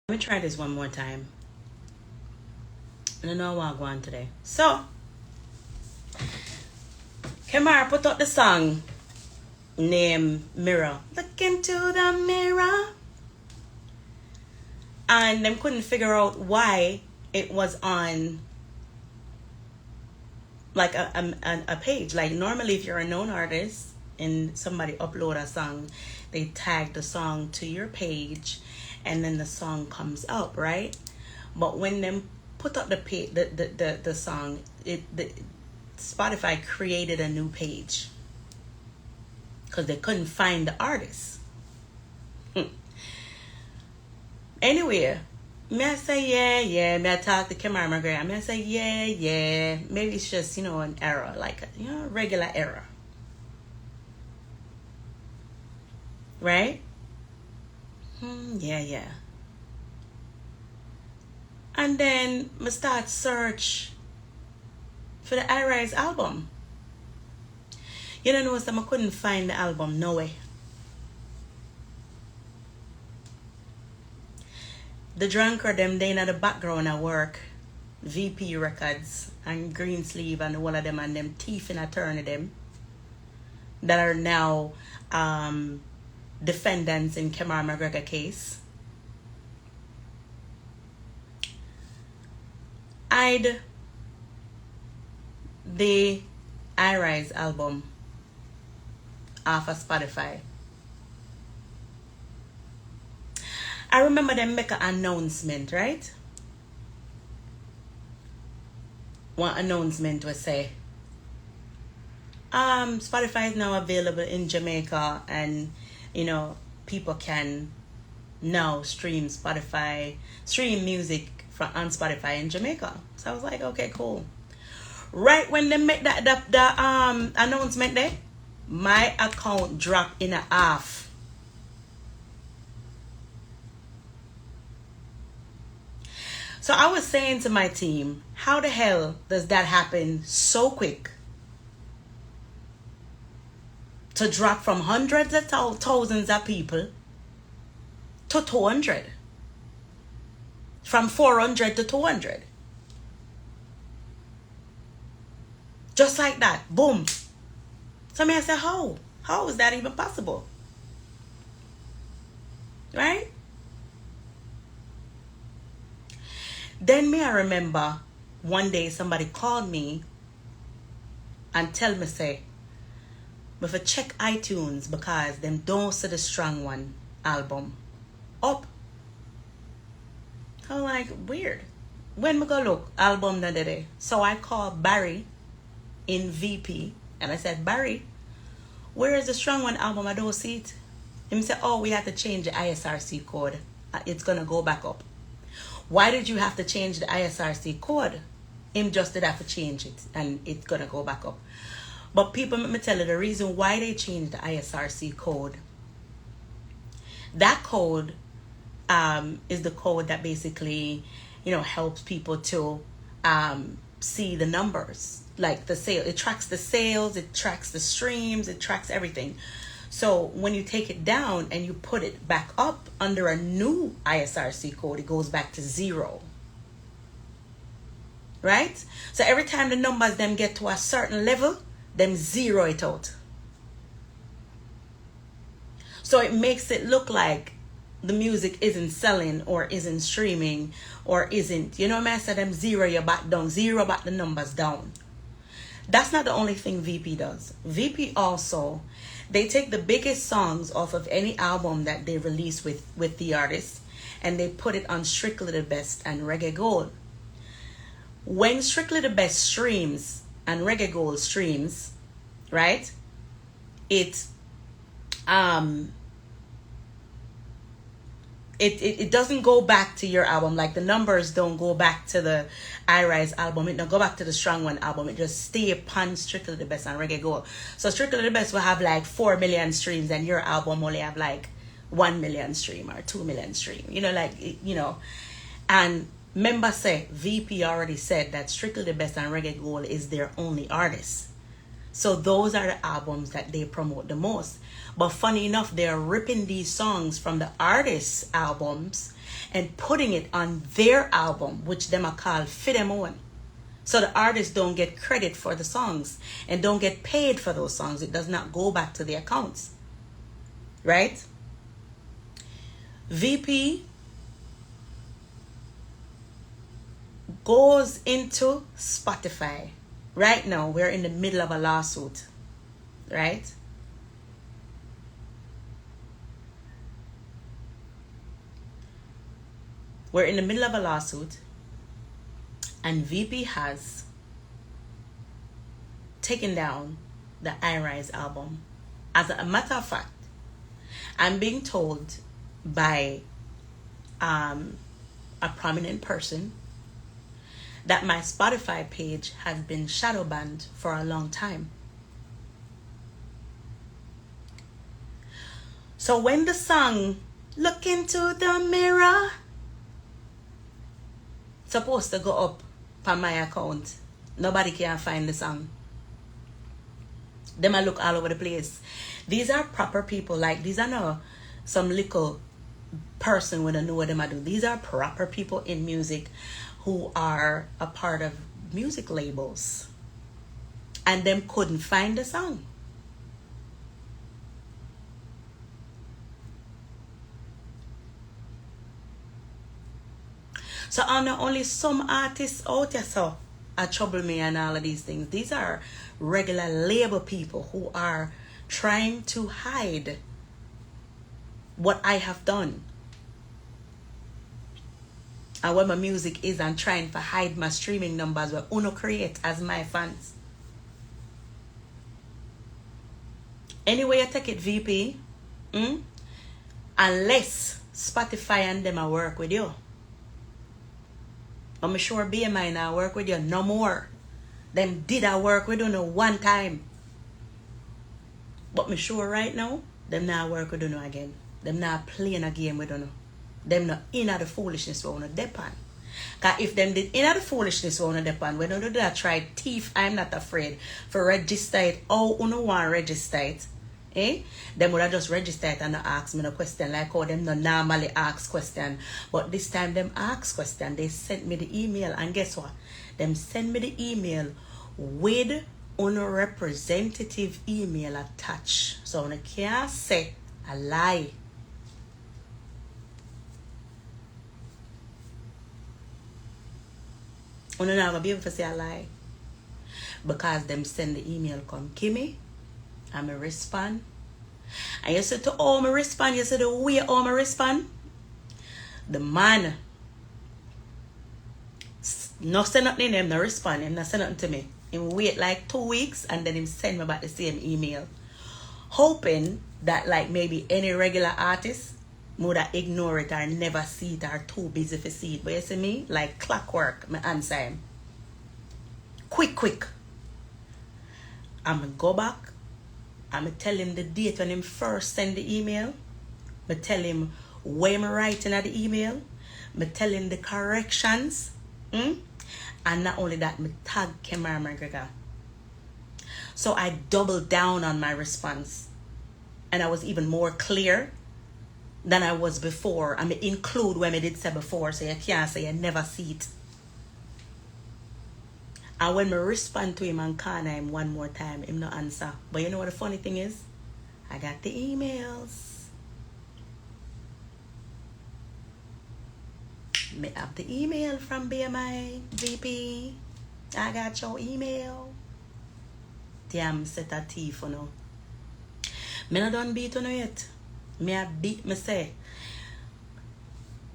Let me try this one more time. I don't know what I'm going today. So, Kamara put out the song named Mirror. Look into the mirror. And them couldn't figure out why it was on like a page. Like normally if you're a known artist and somebody upload a song, they tag the song to your page and then the song comes up, right? But when them put up the song, Spotify created a new page because they couldn't find the artist. Anyway, me I say yeah. Me I talk to Kamara McGregor. Me I say yeah. Maybe it's just an error, like a regular error, right? Yeah. And then I start search for the iRise album. You know what? I couldn't find the album. No way. The drunker them they in the background at work, VP Records and Greensleeve and all of them and them teeth in a turn of them that are now defendants in Kamara McGregor case. I'd the iRise album off of Spotify. I remember them make an announcement, right? One announcement was say, Spotify is now available in Jamaica, and people can now stream music on Spotify in Jamaica. So I was like, okay, cool. Right when they make the announcement there, my account dropped in a half. So I was saying to my team, how the hell does that happen so quick? To drop from hundreds of thousands of people to 200. From 400 to 200. Just like that. Boom. So I said, how? How is that even possible? Right? Then I remember one day somebody called me and tell me say, if I check iTunes because them don't see the Strong One album up. I'm like, weird. When we go look, album the other day. So I called Barry in VP and I said, Barry, where is the Strong One album? I don't see it. He said, oh, we have to change the ISRC code. It's going to go back up. Why did you have to change the ISRC code? Him just did have to change it and it's going to go back up. But people, let me tell you the reason why they changed the ISRC code. That code is the code that basically, helps people to see the numbers. Like the sale, it tracks the sales, it tracks the streams, it tracks everything. So when you take it down and you put it back up under a new ISRC code, it goes back to 0. Right? So every time the numbers them get to a certain level, them zero it out. So it makes it look like the music isn't selling or isn't streaming or isn't, I said them zero you back down, zero back the numbers down. That's not the only thing VP does. VP also, they take the biggest songs off of any album that they release with the artist and they put it on Strictly the Best and Reggae Gold. When Strictly the Best streams and Reggae Gold streams, right? It doesn't go back to your album. Like the numbers don't go back to the iRise album. It don't go back to the Strong One album. It just stay upon Strictly the Best and Reggae Gold. So Strictly the Best will have like 4 million streams and your album only have like 1 million stream or 2 million stream. And member say VP already said that Strictly the Best and Reggae Gold is their only artist. So those are the albums that they promote the most. But funny enough, they're ripping these songs from the artists' albums and putting it on their album, which them are called for them own. So the artists don't get credit for the songs and don't get paid for those songs. It does not go back to the accounts. Right? VP goes into Spotify. Right now, we're in the middle of a lawsuit. Right? We're in the middle of a lawsuit. And VP has taken down the iRise album. As a matter of fact, I'm being told by a prominent person that my Spotify page has been shadow banned for a long time. So when the song "Look Into the Mirror" supposed to go up on my account, nobody can find the song. Them I look all over the place. These are proper people. Like, these are not some little person when I know what them I do. These are proper people in music who are a part of music labels, and them couldn't find the song. So I know only some artists out there so are trouble me and all of these things. These are regular label people who are trying to hide what I have done and what my music is, and trying to hide my streaming numbers where Uno create as my fans. Anyway, I take it, VP, unless Spotify and them I work with you. I'm sure BMI now work with you no more. Them did I work with you no one time. But me sure right now, them now work with you no again. Them now playing a game with you. Them not in the foolishness we wanna depend. Cause if them did in the foolishness we wanna depend, when you do that try thief, I'm not afraid for register it. Oh, you want register it. Them would have just register it and not ask me no question, like how them no normally ask question. But this time them ask question. They sent me the email, and guess what? Them send me the email with a representative email attached. So I can't say a lie. I'm not gonna be able to say a lie. Because them send the email come Kimmy. I'm a respond. And you said to all my respond, you said the way all my respond. The man no send nothing, him no respond, him not send nothing to me. Him wait like 2 weeks and then him send me back the same email. Hoping that like maybe any regular artist would have ignore it or never see it or too busy for see it. But you see me, like clockwork, my answer him. Quick. I'ma go back. I'ma tell him the date when him first send the email. I tell him where I'm writing at the email. I tell him the corrections. And not only that, I tag Kemar McGregor. So I doubled down on my response. And I was even more clear than I was before. I include what I did say before, so you can't say you never see it. And when I respond to him and call him one more time, him no answer. But you know what the funny thing is? I got the emails. Me have the email from BMI VP. I got your email. Damn set a thief for now. Me not done beat on yet. Me a beat me say.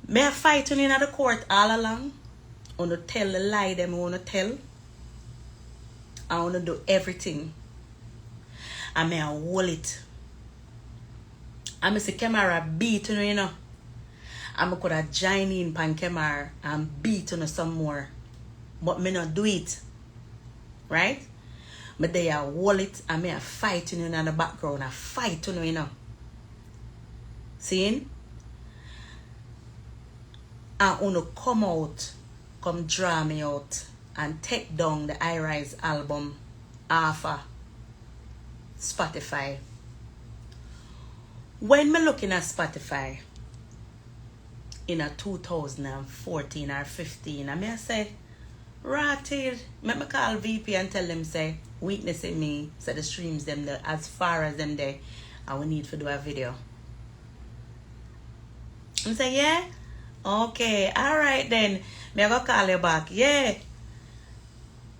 Me a fight on in the court all along. I want to tell the lie them I want to tell. I want to do everything. And me a hold it. And me say camera beat on you know. And I could have joined in pan camera and beat on some more. But me not do it. Right? But they are hold it and me a fight in the background. I fight on you know. See? And I want to come out, draw me out and take down the iRise album offer Spotify. When me looking at Spotify in a 2014 or 15, I may say, Ratted, let me call VP and tell them say weakness in me, so the streams them the, as far as them there, I will need to do a video. And say, yeah? Okay, alright then. Me I go call you back. Yeah.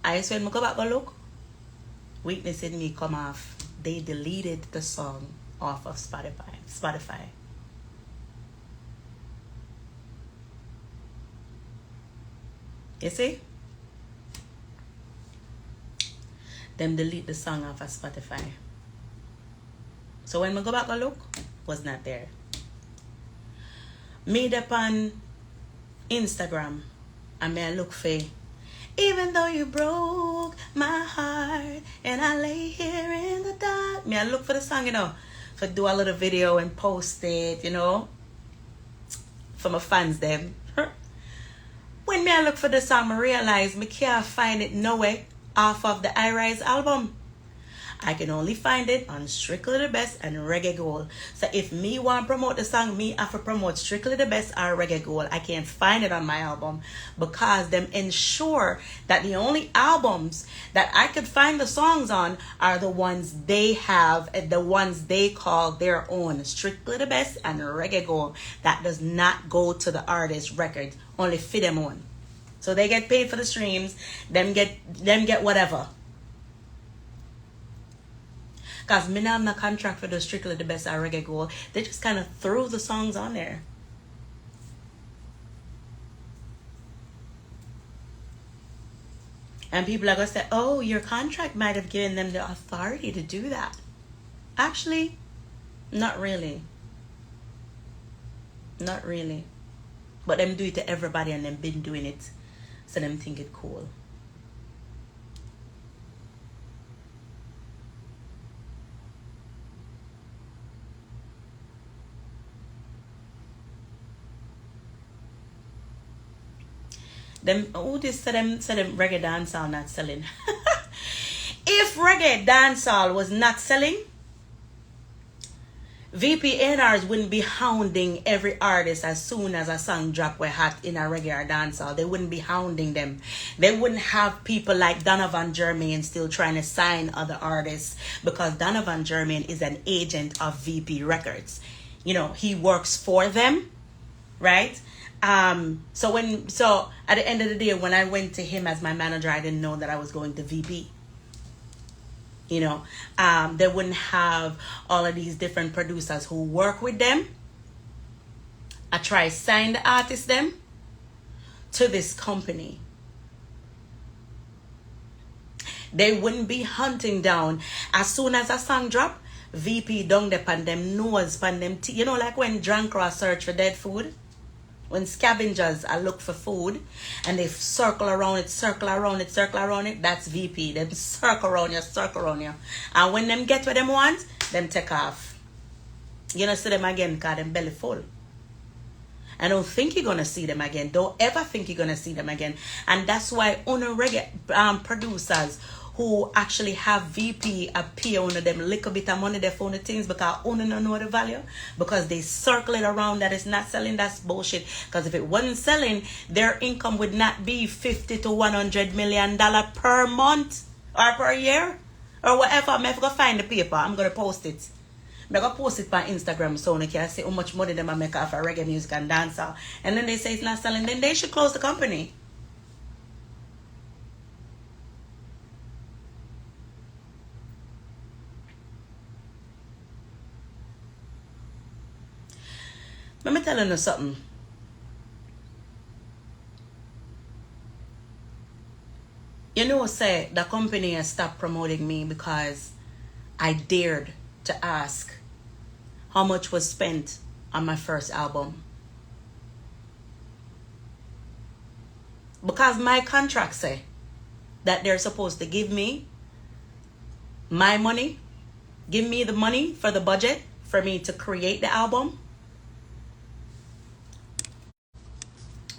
I said, me go back go look. Weakness in me come off. They deleted the song off of Spotify. You see? Them delete the song off of Spotify. So when we go back and look, was not there. Made up on Instagram, and me I look for, even though you broke my heart and I lay here in the dark. Me I look for the song, you know, for do a little video and post it, you know, for my fans them. When me I look for the song, I realize me can't find it nowhere off of the I Rise album. I can only find it on Strictly the Best and Reggae Gold. So if me want to promote the song, me have to promote Strictly the Best or Reggae Gold. I can't find it on my album because them ensure that the only albums that I could find the songs on are the ones they have, the ones they call their own. Strictly the Best and Reggae Gold. That does not go to the artist records, only fit them on. So they get paid for the streams, them get whatever. Because me not have no contract for the Strictly the Best or Reggae Gold. They just kind of threw the songs on there. And people are going to say, oh, your contract might have given them the authority to do that. Actually, not really. Not really. But them do it to everybody and them been doing it. So them think it cool. Them who this say them reggae dancehall not selling. If reggae dancehall was not selling, VPNRs wouldn't be hounding every artist as soon as a song drop were hot in a reggae or dancehall. They wouldn't be hounding them. They wouldn't have people like Donovan Germain still trying to sign other artists because Donovan Germain is an agent of VP Records. You know, he works for them, right? So at the end of the day, when I went to him as my manager, I didn't know that I was going to VP. You know, they wouldn't have all of these different producers who work with them. I try sign the artist them to this company. They wouldn't be hunting down as soon as a song drop. VP down there pan them nose, pan them you know, like when drunk cross search for dead food. When scavengers are look for food and they circle around it, that's VP. Them circle around you. And when them get what them want, them take off. You know, see them again because them belly full. I don't think you're going to see them again. Don't ever think you're going to see them again. And that's why reggae producers who actually have VP appear under them little bit of money they for the things because don't know the value, because they circle it around that it's not selling. That's bullshit. Because if it wasn't selling, their income would not be $50 to $100 million per month or per year or whatever. I'm going to find the paper. I'm going to post it. I'm going to post it on Instagram so they can see how much money they make off of reggae music and dancehall. And then they say it's not selling, then they should close the company. Let me tell you something. You know, say the company has stopped promoting me because I dared to ask how much was spent on my first album. Because my contract say that they're supposed to give me my money, give me the money for the budget for me to create the album.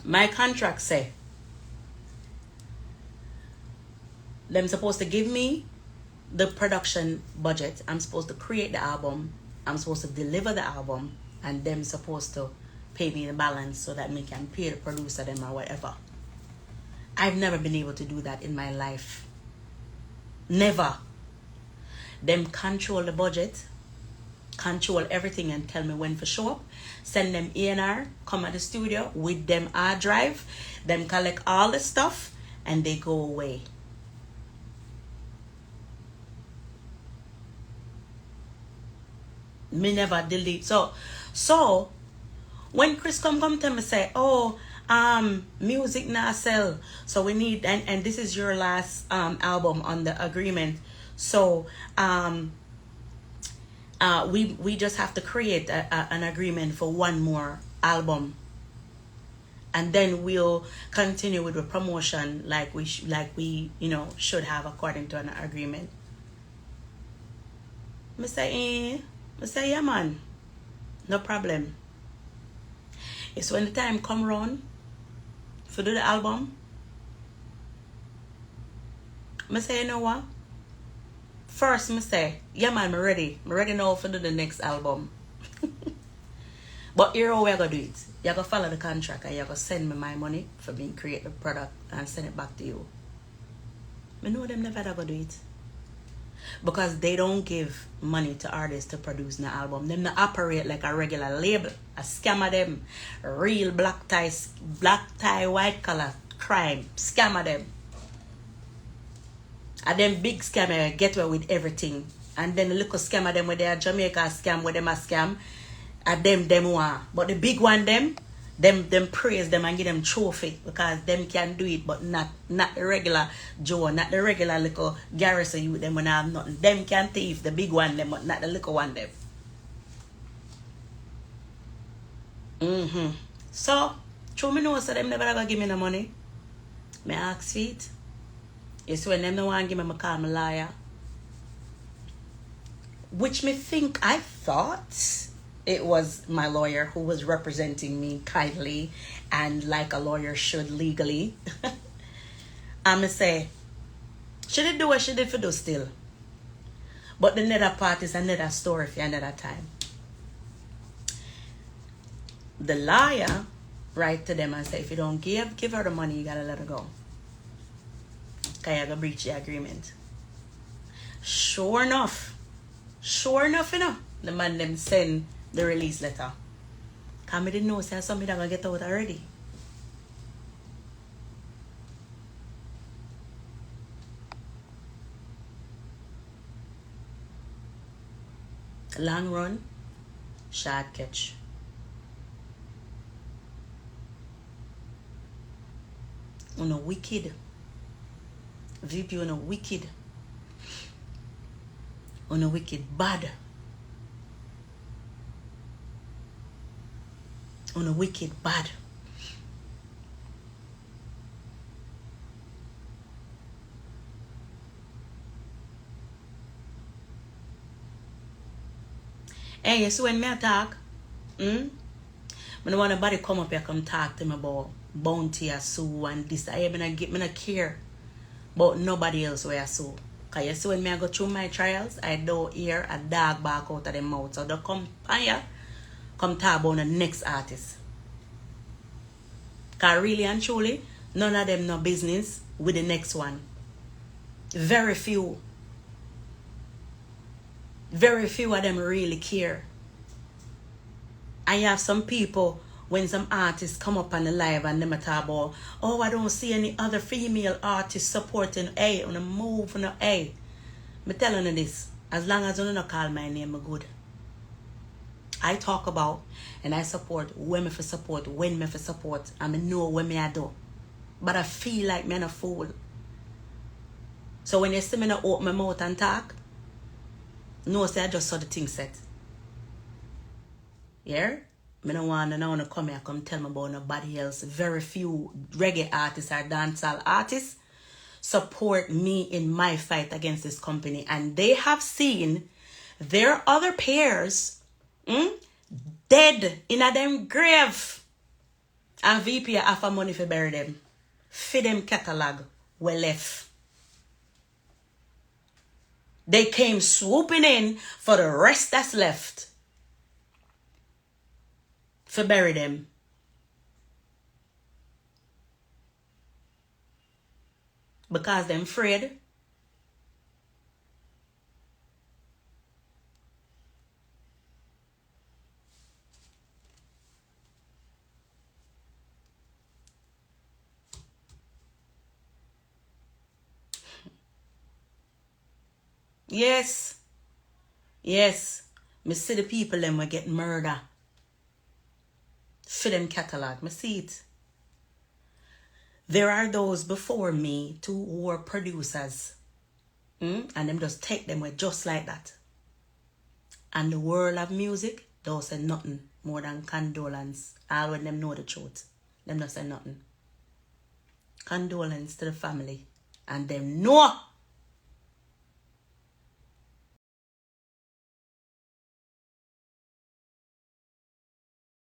My contract say them supposed to give me the production budget. I'm supposed to create the album. I'm supposed to deliver the album, and them supposed to pay me the balance so that me can pay the producer them or whatever. I've never been able to do that in my life. Never. Them control the budget, control everything, and tell me when to show up. Send them A&R, come at the studio with them hard drive, them collect all the stuff, and they go away. Me never delete. So when Chris come tell me say, oh, music now sell, so we need, and this is your last album on the agreement, so we just have to create an agreement for one more album, and then we'll continue with the promotion like we should have according to an agreement. I say yeah man, no problem. It's when the time come round to do the album, I say, you know what? First, I say, yeah man, I'm ready. I'm ready now to do the next album. But here how we're going to do it. You're going to follow the contract and you're going to send me my money for me to create the product and send it back to you. I know them never going to do it. Because they don't give money to artists to produce an album. Them not operate like a regular label. A scam of them. Real black tie, white collar crime. Scam of them. And them big scammer get away with everything. And then the little scammer them with their Jamaica scam, with them a scam. And them one. But the big one them praise them and give them trophy because them can do it, but not the regular Joe, not the regular little garrison you them when I have nothing. Them can thief the big one them, but not the little one them. So true me know so them never gonna give me no money. Me ask for it. It's when them no want give me call me liar. Which me think I thought it was my lawyer who was representing me kindly and like a lawyer should legally. I'ma say, she did do what she did for do still. But the nether part is another story for another time. The lawyer write to them and say, if you don't give her the money, you gotta let her go. Because you're gonna breach the agreement. Sure enough, you know, the man them send the release letter. Because I didn't know say somebody that gonna get out already. Long run, short catch. Uno wicked. VP uno wicked. Uno wicked bad. On a wicked bad. Hey, you see when me talk, I don't want nobody come up here come talk to me about bounty or sue and this. I not care about nobody else where I sue. Because you see when I go through my trials, I don't hear a dog bark out of their mouth. So they come here, come talk about the next artist. Because really and truly, none of them no business with the next one. Very few. Very few of them really care. And you have some people, when some artists come up on the live and them talk about, oh, I don't see any other female artists supporting A on a move on a A. I'm telling you this, as long as you don't call my name, I'm good. I talk about and I support when me for support, when me for support, and I know when me I do. But I feel like me a fool. So when you see me not open my mouth and talk, no, say I just saw the thing set. Yeah? I don't want to come here come tell me about nobody else. Very few reggae artists or dancehall artists support me in my fight against this company. And they have seen their other peers dead in a them grave. And VP offer money for bury them. For them catalog well left. They came swooping in for the rest that's left. For bury them. Because them afraid. Yes. Yes. Me see the people them will get murder. For them catalog. Me see it. There are those before me too who were producers. And them just take them away just like that. And the world of music don't say nothing more than condolence. All when them know the truth. Them don't say nothing. Condolence to the family. And them know